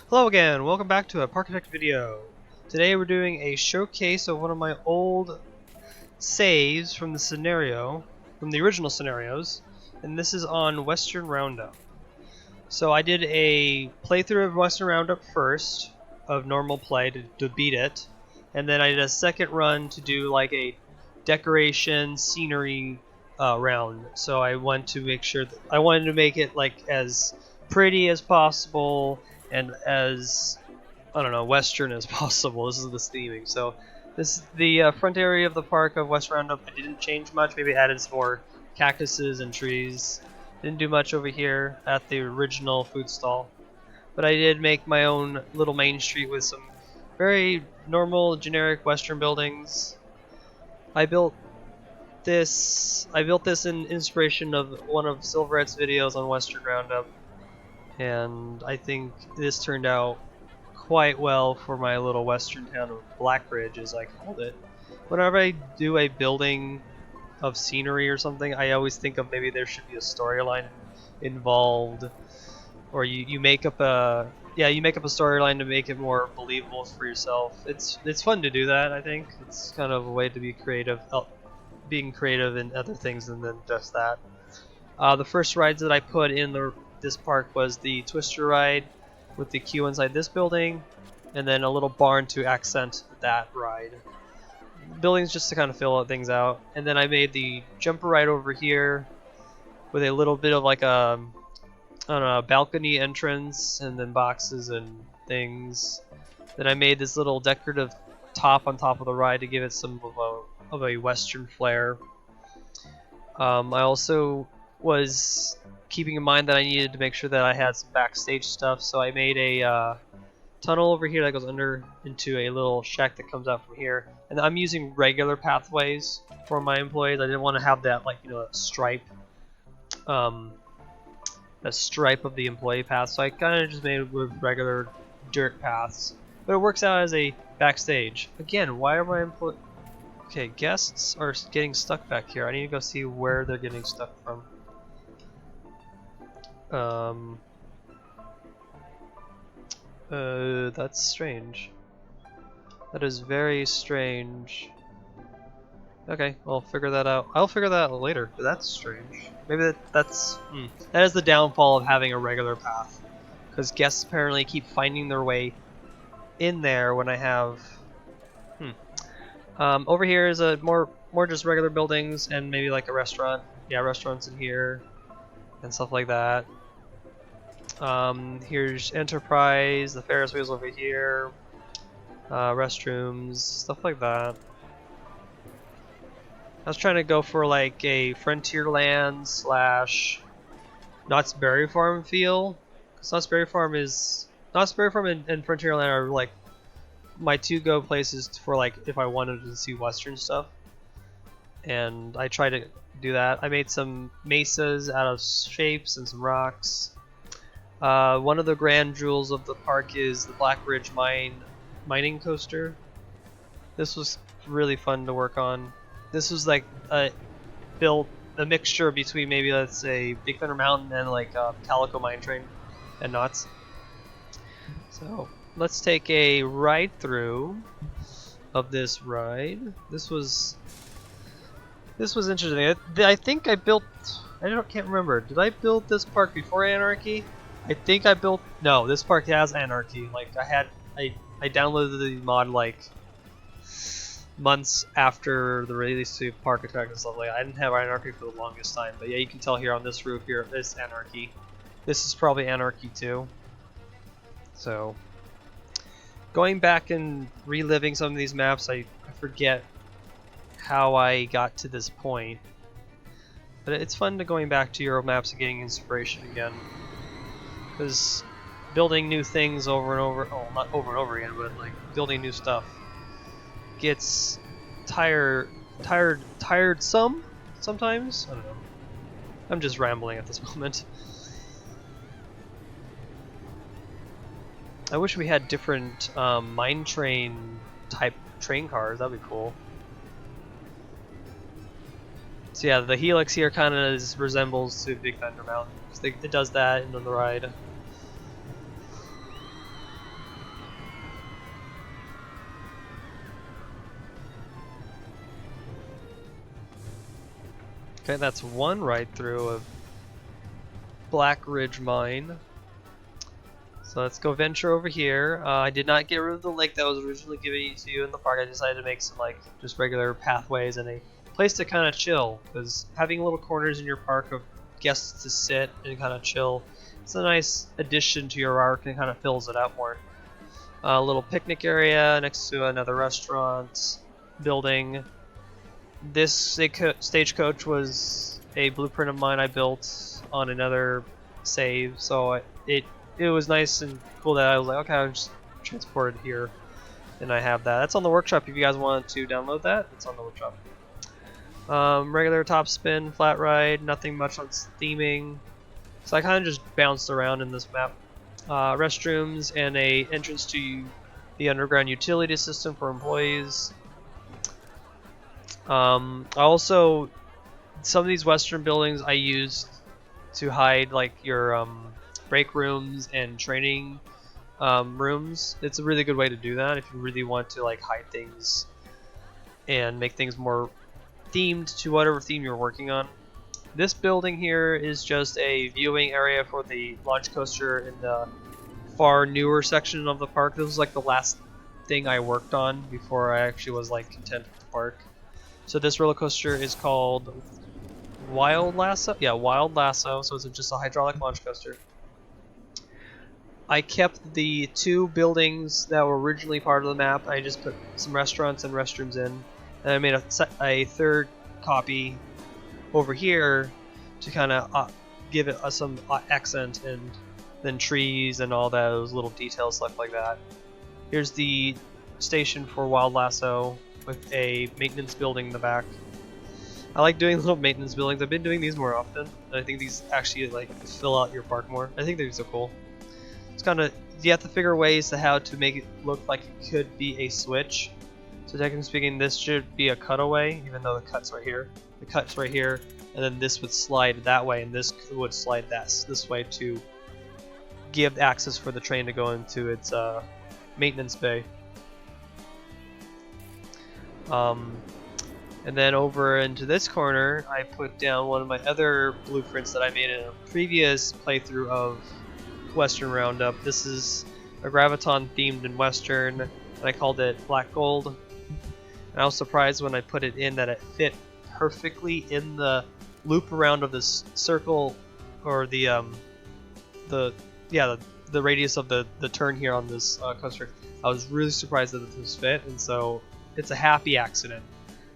Hello again, welcome back to a Parkitect video. Today we're doing a showcase of one of my old saves from the original scenarios, and this is on Western Roundup. So I did a playthrough of Western Roundup first, of normal play to beat it, and then I did a second run to do like a decoration, scenery round. So I wanted to make sure that I wanted to make it like as pretty as possible and as, I don't know, Western as possible. This is the theming. So this is the front area of the park of West Roundup. I didn't change much. Maybe added some more cactuses and trees. Didn't do much over here at the original food stall. But I did make my own little main street with some very normal, generic Western buildings. I built this in inspiration of one of Silverette's videos on Western Roundup, and I think this turned out quite well for my little western town of Blackridge, as I called it. Whenever I do a building of scenery or something, I always think of maybe there should be a storyline involved, or you make up a storyline to make it more believable for yourself. It's fun to do that. I think it's kind of a way to be creative, being creative in other things than just that. The first rides that I put in this park was the Twister ride with the queue inside this building, and then a little barn to accent that ride. Buildings just to kind of fill things out. And then I made the jumper ride over here with a little bit of like a, I don't know, balcony entrance and then boxes and things. Then I made this little decorative top on top of the ride to give it some of a western flair. I also was keeping in mind that I needed to make sure that I had some backstage stuff, so I made a tunnel over here that goes under into a little shack that comes out from here. And I'm using regular pathways for my employees. I didn't want to have that, like, you know, a stripe of the employee path, so I kind of just made it with regular dirt paths. But it works out as a backstage. Again, why are my employees... Okay, guests are getting stuck back here. I need to go see where they're getting stuck from. That's strange. That is very strange. Okay, I'll figure that out. I'll figure that out later, but that's strange. Maybe that is the downfall of having a regular path. Because guests apparently keep finding their way in there when I have... over here is a more just regular buildings and maybe like a restaurant. Yeah, restaurants in here and stuff like that. Here's Enterprise, the Ferris wheels over here, restrooms, stuff like that. I was trying to go for like a Frontierland / Knott's Berry Farm feel, because Knott's Berry Farm and Frontierland are like my to-go places for like if I wanted to see Western stuff, and I tried to do that. I made some mesas out of shapes and some rocks. One of the grand jewels of the park is the Blackridge mining coaster. This was really fun to work on. This was like built a mixture between maybe, let's say, Big Thunder Mountain and like Calico Mine Train and Knott's. So let's take a ride through of this ride. This was interesting. I think I built... can't remember. Did I build this park before Anarchy? I think I built... No, this park has Anarchy. Like, I downloaded the mod like months after the release of Parkitect and stuff like that. I didn't have Anarchy for the longest time, but yeah, you can tell here on this roof here, this Anarchy. This is probably Anarchy too. So, going back and reliving some of these maps, I forget how I got to this point. But it's fun to going back to your maps and getting inspiration again. Because building new things over and over, oh, not over and over again, but like building new stuff gets tiresome sometimes. I don't know. I'm just rambling at this moment. I wish we had different mine train type train cars. That'd be cool. So yeah, the Helix here kind of resembles to Big Thunder Mountain. It does that in the ride. Okay, that's one right through of Black Ridge Mine. So let's go venture over here. I did not get rid of the lake that was originally given to you in the park. I decided to make some like just regular pathways and a place to kind of chill, because having little corners in your park of guests to sit and kind of chill, it's a nice addition to your arc and kind of fills it out more. A little picnic area next to another restaurant building. This stagecoach was a blueprint of mine I built on another save, so it was nice and cool that I was like, okay, I'll just transport it here, and I have that. That's on the workshop if you guys want to download that. It's on the workshop. Regular top spin, flat ride, nothing much on theming. So I kind of just bounced around in this map. Restrooms and a entrance to the underground utility system for employees. Also, some of these Western buildings I used to hide like your break rooms and training rooms. It's a really good way to do that if you really want to like hide things and make things more themed to whatever theme you're working on. This building here is just a viewing area for the launch coaster in the far newer section of the park. This was like the last thing I worked on before I actually was like content with the park. So this roller coaster is called Wild Lasso. Yeah, Wild Lasso. So it's just a hydraulic launch coaster. I kept the two buildings that were originally part of the map. I just put some restaurants and restrooms in, and I made a third copy over here to kind of give it some accent, and then trees and all those little details, stuff like that. Here's the station for Wild Lasso with a maintenance building in the back. I like doing little maintenance buildings. I've been doing these more often, and I think these actually like fill out your park more. I think they're so cool. It's kind of, you have to figure ways to how to make it look like it could be a switch. So technically speaking, this should be a cutaway, even though the cut's right here. The cut's right here, and then this would slide that way, and this would slide this way to give access for the train to go into its maintenance bay. And then over into this corner, I put down one of my other blueprints that I made in a previous playthrough of Western Roundup. This is a Graviton themed in Western, and I called it Black Gold. And I was surprised when I put it in that it fit perfectly in the loop around of this circle, or the radius of the turn here on this coaster. I was really surprised that this fit, and so it's a happy accident.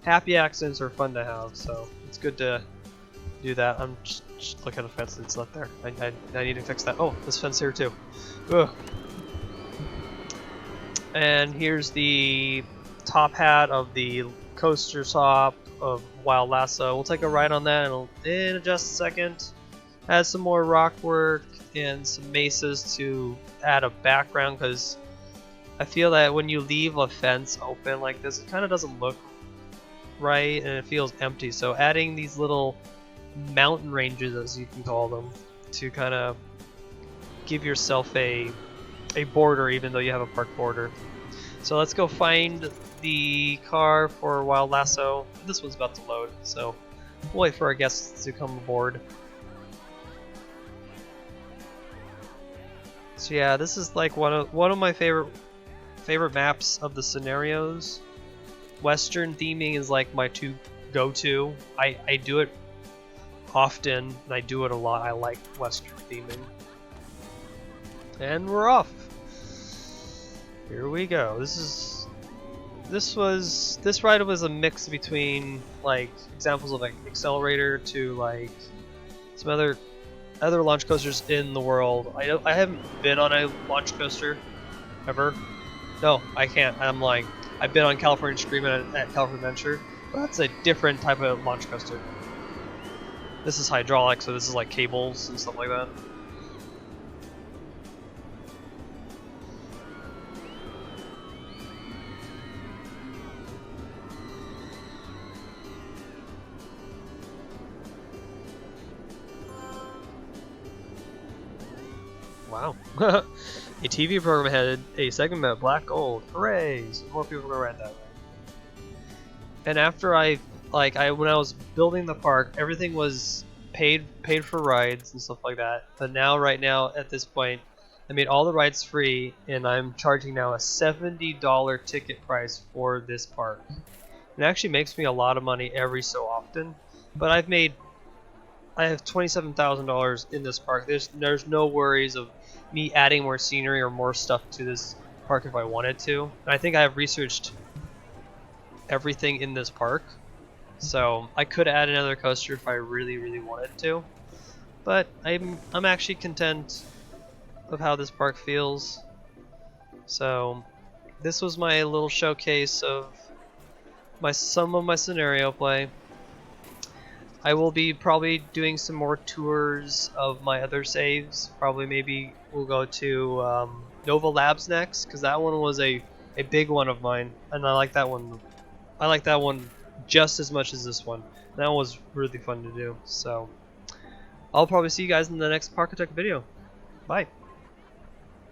Happy accidents are fun to have, so it's good to do that. I'm just looking at a fence that's not there. I need to fix that. Oh, this fence here too. Ugh. And here's the top hat of the coaster top of Wild Lasso. We'll take a ride on that in just a second. Add some more rock work and some mesas to add a background, because I feel that when you leave a fence open like this, it kind of doesn't look right and it feels empty. So adding these little mountain ranges, as you can call them, to kind of give yourself a border, even though you have a park border. So let's go find the car for Wild Lasso. This one's about to load, so we'll wait for our guests to come aboard. So yeah, this is like one of my favorite maps of the scenarios. Western theming is like my go-to. I do it often, and I do it a lot. I like Western theming. And we're off. Here we go. This ride was a mix between like examples of like Accelerator to like some other launch coasters in the world. I haven't been on a launch coaster ever. No, I can't. I'm lying. I've been on California Scream at California Adventure, but that's a different type of launch coaster. This is hydraulic, so this is like cables and stuff like that. Wow. A TV program had a segment about Black Gold. Hooray! So more people are gonna ride that way. And after I like when I was building the park, everything was paid for rides and stuff like that. But now, right now, at this point, I made all the rides free, and I'm charging now a $70 ticket price for this park. It actually makes me a lot of money every so often, but I have $27,000 in this park. There's no worries of me adding more scenery or more stuff to this park if I wanted to. And I think I have researched everything in this park, so I could add another coaster if I really wanted to. But I'm actually content of how this park feels. So this was my little showcase of some of my scenario play. I will be probably doing some more tours of my other saves. Probably maybe we'll go to Nova Labs next, because that one was a big one of mine, and I like that one. I like that one just as much as this one. That one was really fun to do. So I'll probably see you guys in the next Parkitect video. Bye.